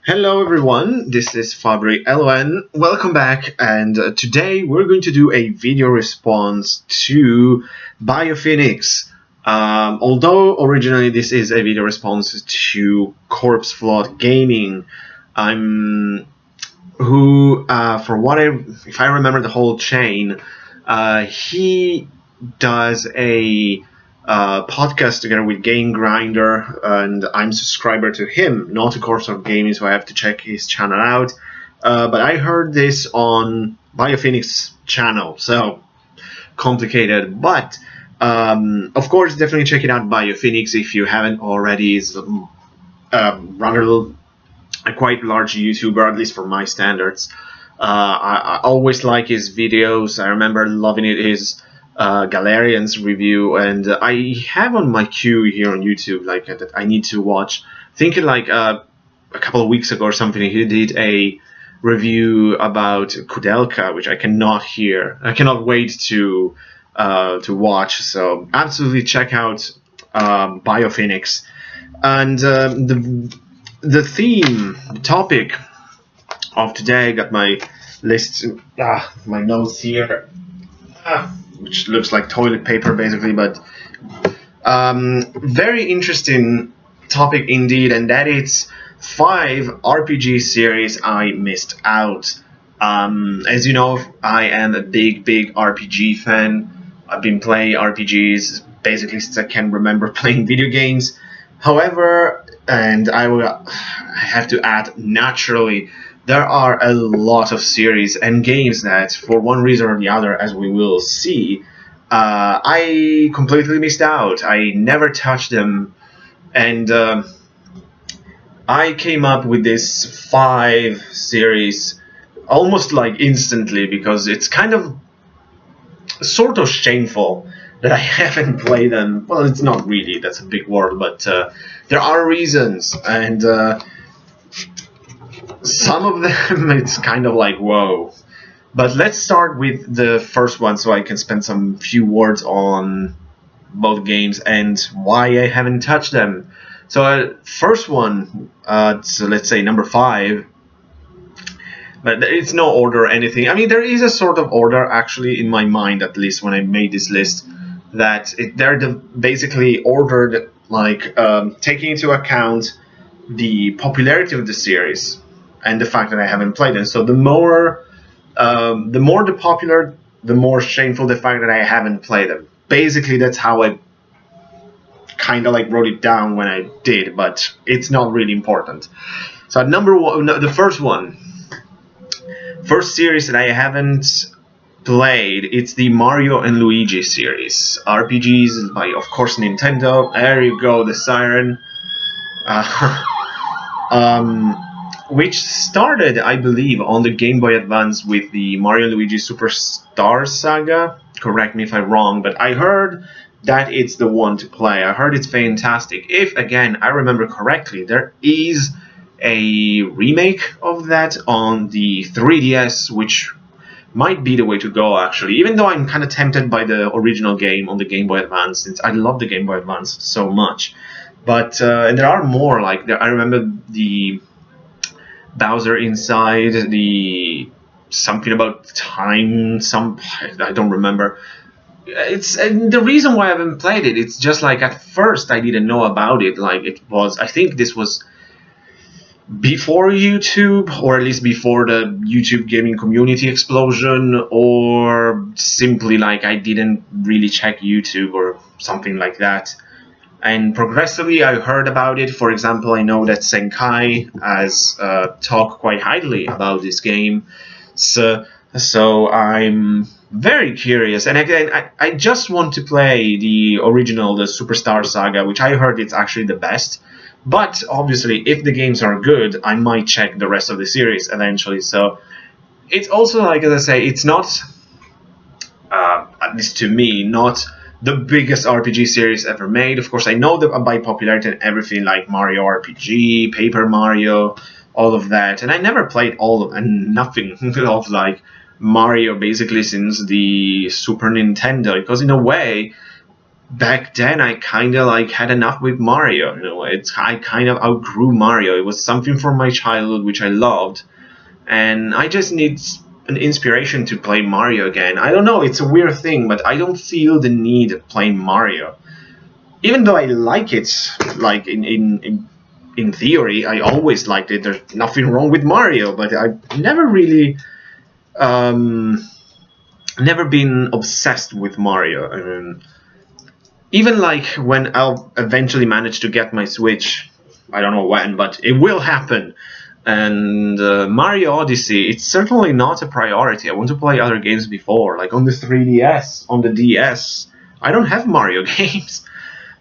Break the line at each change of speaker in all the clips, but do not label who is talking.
Hello everyone, this is Fabri LN. Welcome back, and today we're going to do a video response to BioPhoenix. Although originally this is a video response to Corpse Flood Gaming, I'm for what if I remember the whole chain, he does a podcast together with Game Grinder, and I'm a subscriber to him, not to Course of Gaming, so I have to check his channel out. But I heard this on BioPhoenix channel, so complicated. But of course, definitely check it out, BioPhoenix, if you haven't already. It's rather a quite large YouTuber, at least for my standards. I always like his videos. I remember loving his Galerian's review, and I have on my queue here on YouTube that I need to watch. Thinking a couple of weeks ago or something, he did a review about Kudelka, which I cannot hear. I cannot wait to watch. So absolutely check out BioPhoenix. And the theme, the topic of today, I got my list, my notes here. Which looks like toilet paper basically, but very interesting topic indeed, and that is 5 RPG series I missed out. As you know, I am a big RPG fan. I've been playing RPGs basically since I can remember playing video games. However, and I have to add, naturally, there are a lot of series and games that, for one reason or the other, as we will see, I completely missed out. I never touched them, and I came up with this 5 series almost like instantly, because it's kind of sort of shameful that I haven't played them. Well, it's not really, that's a big word, but there are reasons, and some of them it's kind of like whoa. But let's start with the first one, so I can spend some few words on both games and why I haven't touched them. So first one, so let's say number 5, but it's no order or anything. I mean, there is a sort of order actually in my mind, at least when I made this list, that they're basically ordered taking into account the popularity of the series and the fact that I haven't played it. So the more the popular, the more shameful the fact that I haven't played them. Basically, that's how I kind of wrote it down when I did, but it's not really important. So at number 1, the first series that I haven't played, it's the Mario and Luigi series. RPGs by, of course, Nintendo. There you go, the siren. Which started, I believe, on the Game Boy Advance with the Mario and Luigi Superstar Saga. Correct me if I'm wrong, but I heard that it's the one to play. I heard it's fantastic. If, again, I remember correctly, there is a remake of that on the 3DS, which might be the way to go, actually. Even though I'm kind of tempted by the original game on the Game Boy Advance, since I love the Game Boy Advance so much. But and there are more. I remember the Bowser Inside, the something about time, I don't remember. It's, and the reason why I haven't played it, it's just at first I didn't know about it. I think this was before YouTube, or at least before the YouTube gaming community explosion, or simply I didn't really check YouTube or something like that. And progressively I heard about it. For example, I know that Senkai has talked quite highly about this game, so I'm very curious. And again, I just want to play the original, the Superstar Saga, which I heard it's actually the best. But obviously, if the games are good, I might check the rest of the series eventually. So it's also, as I say, it's not, at least to me, not the biggest RPG series ever made. Of course, I know that by popularity and everything, like Mario RPG, Paper Mario, all of that. And I never played all of, and nothing of Mario basically since the Super Nintendo, because in a way, back then I kind of like had enough with Mario. You know, I kind of outgrew Mario. It was something from my childhood which I loved, and I just need an inspiration to play Mario again. I don't know, it's a weird thing, but I don't feel the need of playing Mario. Even though I like it, like in theory, I always liked it. There's nothing wrong with Mario, but I've never really, never been obsessed with Mario. I mean, even like when I'll eventually manage to get my Switch, I don't know when, but it will happen. And Mario Odyssey, it's certainly not a priority. I want to play other games before, like on the 3DS, on the DS. I don't have Mario games.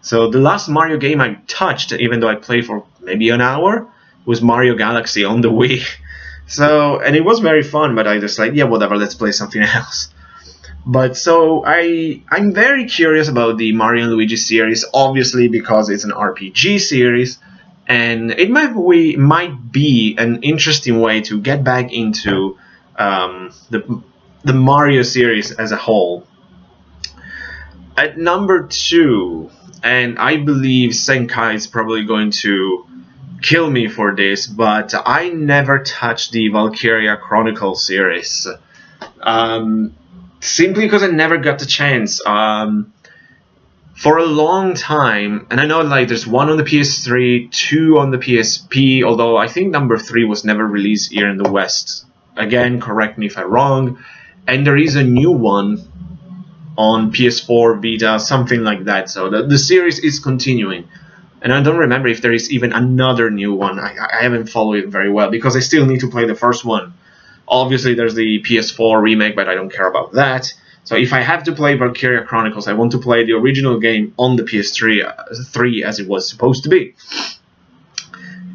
So the last Mario game I touched, even though I played for maybe an hour, was Mario Galaxy on the Wii. So, and it was very fun, but I just like, yeah, whatever, let's play something else. But so I'm very curious about the Mario and Luigi series, obviously because it's an RPG series, and it might be an interesting way to get back into the Mario series as a whole. At number 2, and I believe Senkai is probably going to kill me for this, but I never touched the Valkyria Chronicles series. Simply because I never got the chance. For a long time, and I know like there's one on the PS3, 2 on the PSP, although I think number 3 was never released here in the West. Again, correct me if I'm wrong. And there is a new one on PS4, Vita, something like that. So the series is continuing. And I don't remember if there is even another new one. I haven't followed it very well because I still need to play the first one. Obviously, there's the PS4 remake, but I don't care about that. So if I have to play Valkyria Chronicles, I want to play the original game on the PS3 as it was supposed to be.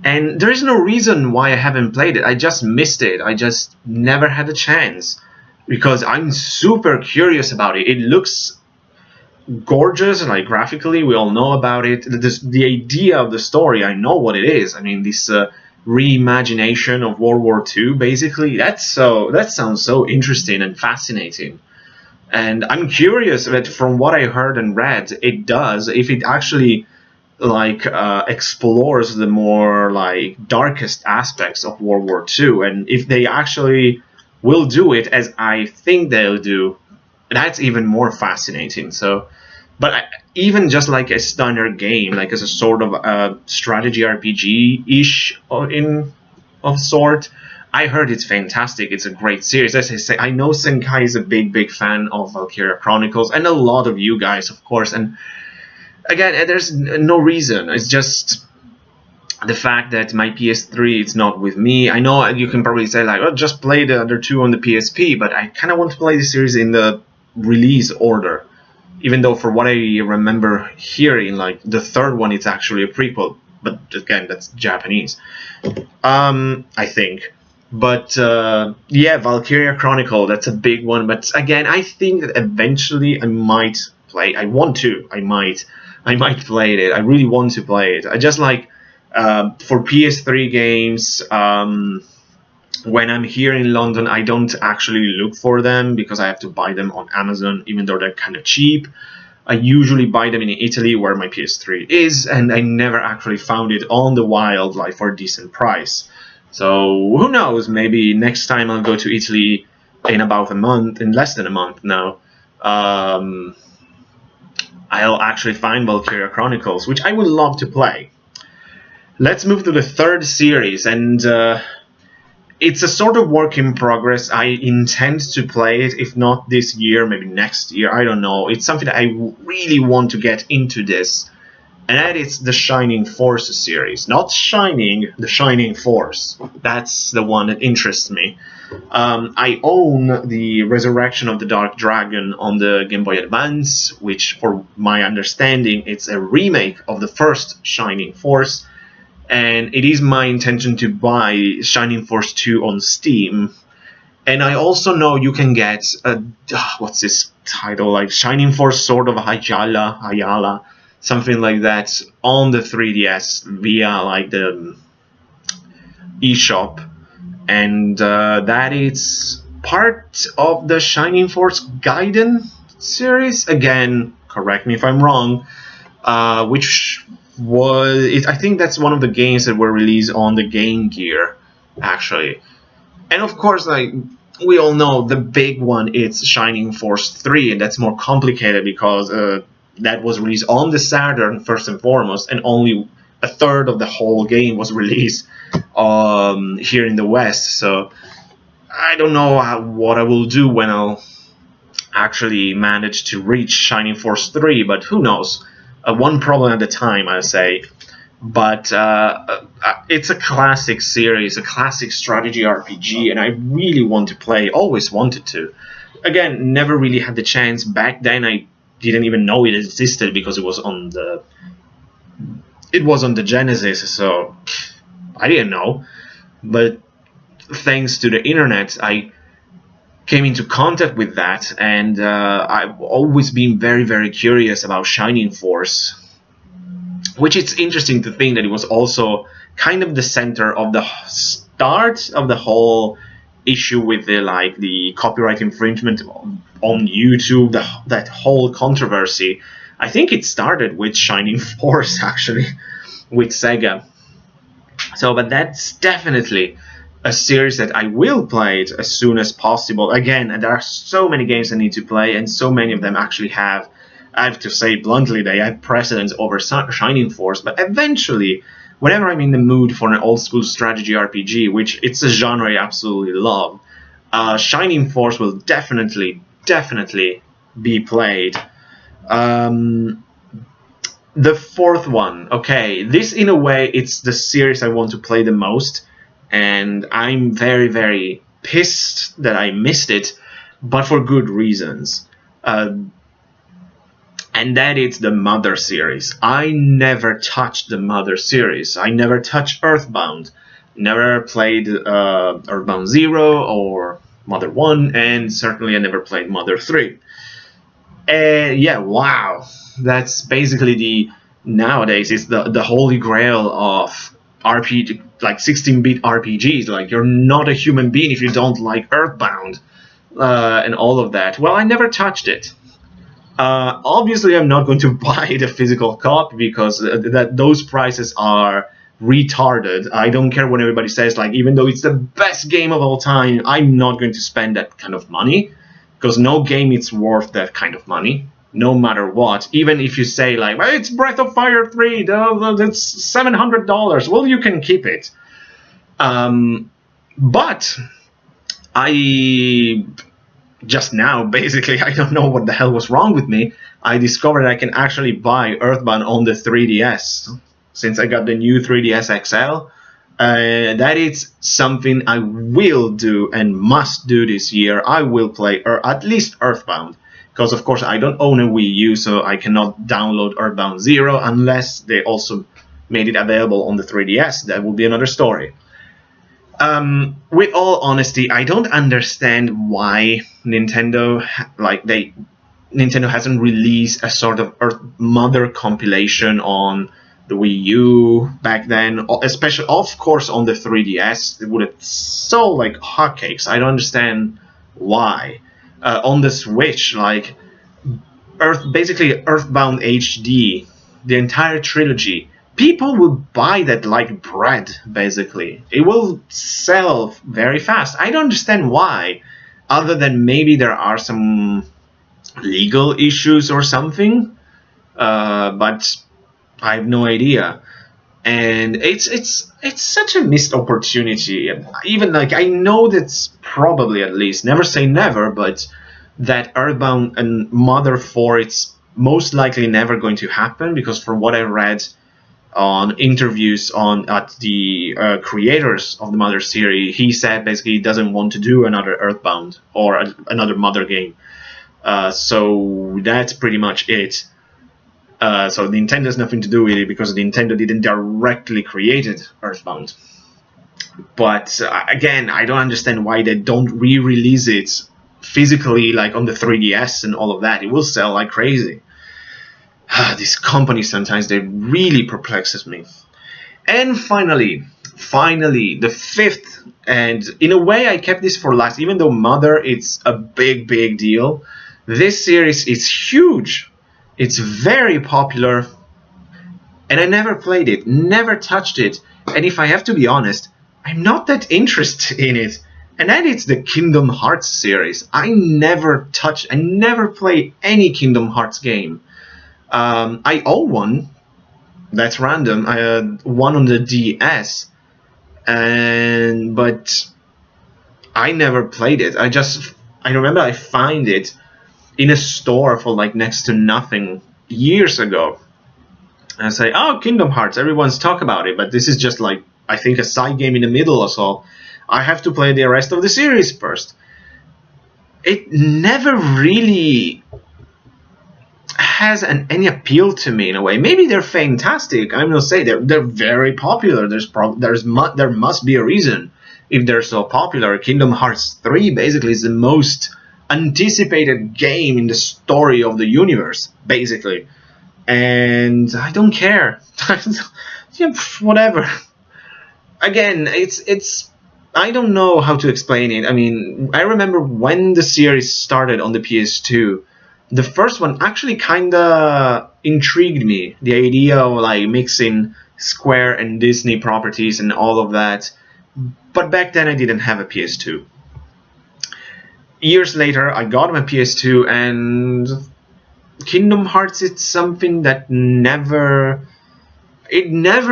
And there is no reason why I haven't played it. I just missed it. I just never had a chance. Because I'm super curious about it. It looks gorgeous, like graphically, we all know about it. The idea of the story, I know what it is. I mean, this reimagination of World War II, basically, that sounds so interesting and fascinating. And I'm curious that from what I heard and read, it does, if it actually like explores the more like darkest aspects of World War II, and if they actually will do it as I think they'll do, that's even more fascinating. So, but even just like a standard game, like as a sort of a strategy RPG-ish of sort, I heard it's fantastic. It's a great series. As I say, I know Senkai is a big fan of Valkyria Chronicles, and a lot of you guys, of course. And again, there's no reason. It's just the fact that my PS3 is not with me. I know you can probably say like, oh, just play the other 2 on the PSP, but I kind of want to play the series in the release order. Even though for what I remember hearing, like the 3rd one, it's actually a prequel. But again, that's Japanese, I think. But yeah, Valkyria Chronicle, that's a big one. But again, I think that eventually I might play. I want to. I might play it. I really want to play it. I just like for PS3 games. When I'm here in London, I don't actually look for them because I have to buy them on Amazon, even though they're kind of cheap. I usually buy them in Italy, where my PS3 is, and I never actually found it on the wild, like for a decent price. So who knows? Maybe next time I'll go to Italy in about a month, in less than a month now, I'll actually find Valkyria Chronicles, which I would love to play. Let's move to the 3rd series, and it's a sort of work in progress. I intend to play it, if not this year, maybe next year, I don't know. It's something that I really want to get into this, and that is the Shining Force series. Not Shining, the Shining Force. That's the one that interests me. I own the Resurrection of the Dark Dragon on the Game Boy Advance, which, for my understanding, it's a remake of the first Shining Force. And it is my intention to buy Shining Force 2 on Steam. And I also know you can get what's this title, like Shining Force Sword of Ayala, something like that, on the 3DS via like the eShop, and that is part of the Shining Force Gaiden series. Again, correct me if I'm wrong, which was I think that's one of the games that were released on the Game Gear, actually. And of course, like we all know, the big one is Shining Force 3, and that's more complicated because that was released on the Saturn first and foremost, and only a third of the whole game was released here in the West. So I don't know what I will do when I'll actually manage to reach Shining Force 3, but who knows? One problem at a time, I say. But it's a classic series, a classic strategy RPG, and I really want to play, always wanted to. Again, never really had the chance. Back then I didn't even know it existed because it was on the Genesis, so I didn't know. But thanks to the internet, I came into contact with that, and I've always been very, very curious about Shining Force, which it's interesting to think that it was also kind of the center of the start of the whole issue with the copyright infringement on YouTube, that whole controversy. I think it started with Shining Force, actually, with Sega. So, but that's definitely a series that I will play it as soon as possible. Again, and there are so many games I need to play, and so many of them actually have, I have to say bluntly, they have precedence over Shining Force. But eventually, whenever I'm in the mood for an old school strategy RPG, which it's a genre I absolutely love, Shining Force will definitely be played. The fourth one, okay, this in a way it's the series I want to play the most, and I'm very, very pissed that I missed it, but for good reasons. And that is the Mother series. I never touched the Mother series. I never touched Earthbound. Never played Earthbound 0 or Mother 1, and certainly I never played Mother 3. Yeah, wow. That's basically nowadays it's the holy grail of RPG, like 16-bit RPGs. Like, you're not a human being if you don't like Earthbound and all of that. Well, I never touched it. Obviously, I'm not going to buy the physical copy because those prices are retarded. I don't care what everybody says. Like, even though it's the best game of all time, I'm not going to spend that kind of money, because no game is worth that kind of money, no matter what. Even if you say, like, well, it's Breath of Fire 3, that's $700. Well, you can keep it. But I just now, basically, I don't know what the hell was wrong with me, I discovered I can actually buy Earthbound on the 3DS. Since I got the new 3DS XL, that is something I will do and must do this year. I will play at least Earthbound, because of course I don't own a Wii U, so I cannot download Earthbound 0 unless they also made it available on the 3DS. That would be another story. With all honesty, I don't understand why Nintendo hasn't released a sort of Mother compilation on the Wii U back then, especially, of course, on the 3DS. It would have sold like hotcakes. I don't understand why. On the Switch, like basically Earthbound HD, the entire trilogy, people will buy that like bread, basically. It will sell very fast. I don't understand why, other than maybe there are some legal issues or something, but I have no idea. And it's such a missed opportunity. Even, like, I know that's probably, at least, never say never, but that Earthbound and Mother 4, it's most likely never going to happen, because for what I read on interviews at the creators of the Mother series, he said basically he doesn't want to do another Earthbound or another Mother game. So that's pretty much it. So Nintendo has nothing to do with it, because Nintendo didn't directly create Earthbound. But again, I don't understand why they don't re-release it physically, like on the 3DS and all of that. It will sell like crazy. These companies sometimes, they really perplexes me. And finally, the fifth, and in a way I kept this for last, even though Mother, it's a big deal. This series is huge. It's very popular, and I never played it, never touched it. And if I have to be honest, I'm not that interested in it. And then it's the Kingdom Hearts series. I never play any Kingdom Hearts game. I own one. That's random. I had one on the DS, but I never played it. I remember I find it in a store for like next to nothing years ago. And I say, oh, Kingdom Hearts, everyone's talk about it, but this is just like, I think, a side game in the middle or so. I have to play the rest of the series first. It never really has any appeal to me in a way. Maybe they're fantastic. I'm gonna say they're very popular. There must be a reason if they're so popular. Kingdom Hearts 3 basically is the most anticipated game in the story of the universe, basically. And I don't care. Yeah, whatever. Again, it's I don't know how to explain it. I mean, I remember when the series started on the PS2, the first one actually kinda intrigued me. The idea of like mixing Square and Disney properties and all of that. But back then I didn't have a PS2. Years later I got my PS2, and Kingdom Hearts, it's something that never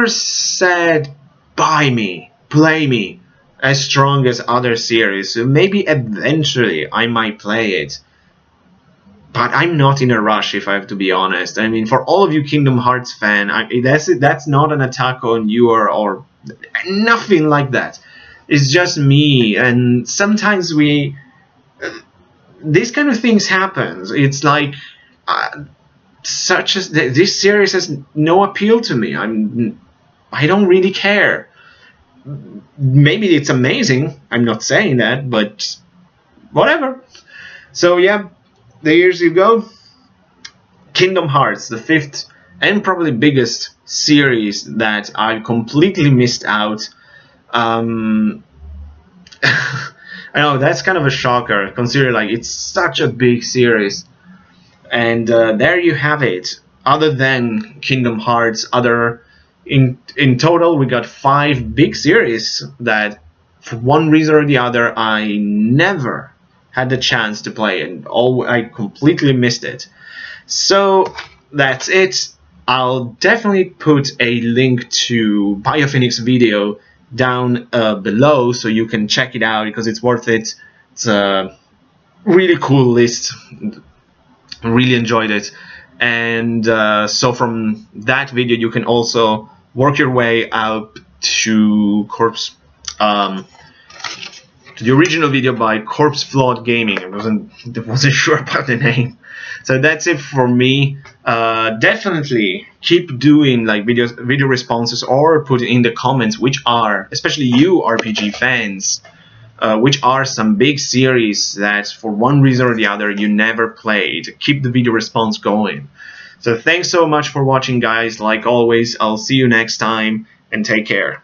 said buy me, play me as strong as other series. So maybe eventually I might play it, but I'm not in a rush, if I have to be honest. I mean, for all of you Kingdom Hearts fan, that's not an attack on you or nothing like that. It's just me, and sometimes these kind of things happen. It's like this series has no appeal to me. I don't really care. Maybe it's amazing. I'm not saying that, but whatever. So yeah, there you go. Kingdom Hearts, the 5th and probably biggest series that I completely missed out. I know that's kind of a shocker, considering like it's such a big series. And there you have it. Other than Kingdom Hearts, in total we got 5 big series that, for one reason or the other, I never had the chance to play, and I completely missed it. So that's it. I'll definitely put a link to BioPhoenix video down below so you can check it out, because it's worth it. It's a really cool list. Really enjoyed it. And so from that video you can also work your way out to to the original video by Corpse Flawed Gaming. I wasn't sure about the name. So that's it for me. Definitely keep doing like video responses, or put in the comments which are, especially you RPG fans, which are some big series that for one reason or the other you never played. Keep the video response going. So thanks so much for watching, guys. Like always, I'll see you next time, and take care.